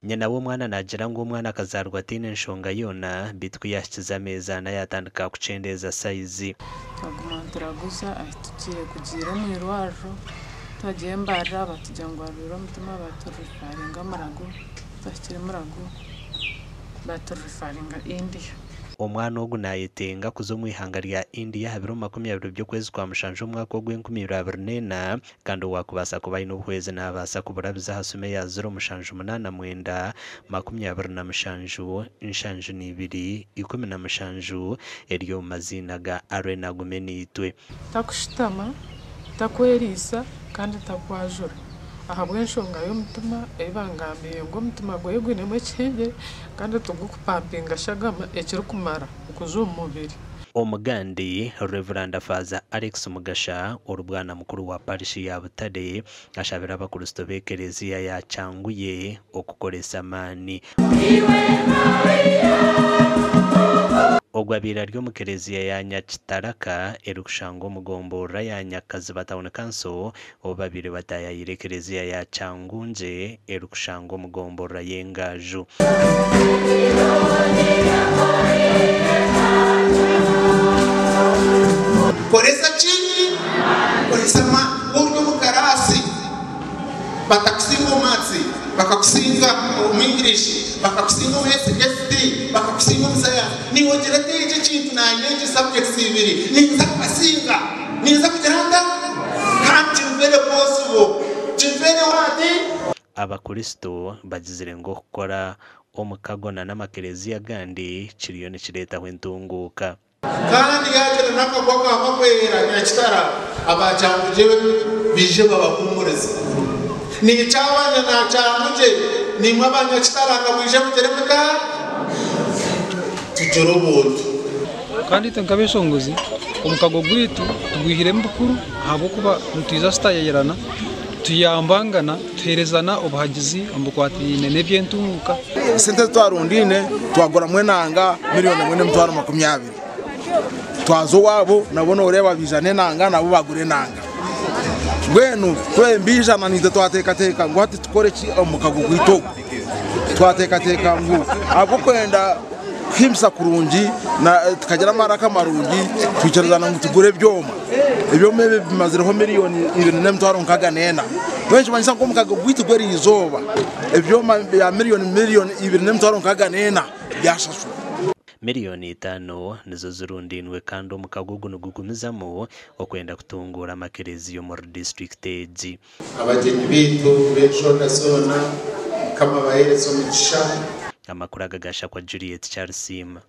nyina w'umwana nagira ngo umwana akazarwa atine nshonga yona bitwi yashyize ameza nayatandika kucendeza saizi turaguza tugiye kugira mu irwajo tugiye mbarra batujya ngo abiro mutima baturifaringa marago bashyira marago baturifaringa India. Omwana ogu nayetenga kuza mu ihanga rya India habiro 20 by'okwezi kwa mushanju umwaka w'2024 kandi wakubasa kuba ino ukwezi nabasa kuburabiza hasume ya 0.89 27 inshanju nibiri 17 eriyo mazina ga arena gumenitwe takushitama takwerisa kandi takwajura ahabwe nshonga y'umutima ebangamiye ngo umutima gwe gwinemo cyenge kandi tugukupampinga shagama ekiri kumara ukuzo mubiri. Omugandi Reverend Father Alex Mugasha urubwana mukuru wa parishi ya Butare ashabira abakristo b'ekereziya ya Cyanguye okukolesa mani ogwabira ryo mu kereziya ya Nyakitaraka erukushango mugombora ya Nyakazi batawona kanso obabiri batayayire kereziya ya Cyangunje erukushango mugombora y'Engaju. Koresa chini, koresa uryo mukarasi, batakusinga matsi, bakakusinga umwingirishi, bakakusinga SSD, bakakusinga musaya. Ni wogerete iki kintu nanyeje subjects ibiri. Ni nzakusinga, ni nzakugeranda. Can't you very possible? Jivene wati abakristo bagizire ngo gukora omukagona n'amakereziya gandi kiriyo nikireta hwentunguka kandi yaje nakagwaka abakwera nyakitara abacanguje bije babahumuriza ni cyabanya na cyamuje ni mwabanya kitara kabuje muteremeka tujoroboto kandi tankabeshongozi omukago gwitu tugwihire mbukuru habo kuba nutiza stayerana tuyambangana tuherezana obuhagizi ambukwatine nebyentunguka sente twarundine twagora mwenanga miliyoni 120 twazo wabo nabona ureba bijane nanga nabo bagure nanga bwenu twembija na nide twateka ngo hati tukore ki omukago gwitoko twateka ngo abo kwenda kimsa kurungi na tukagera maraka marungi twicarizana ngo tugure byoma ibyo mebe bimazireho miliyoni 2.4 benshi banyisa ko mukago gwitugwera izoba ibyoma ya miliyoni 2.4 byashashu miliyoni 5 nizo zirundinwe kandi omukagugu nugugumizamo okwenda kutungura amakereziyo mu district age. Abagenyi bitu beshonda sona kama baherezo mugisha amakuru agagasha kwa Juliet Charles Sima.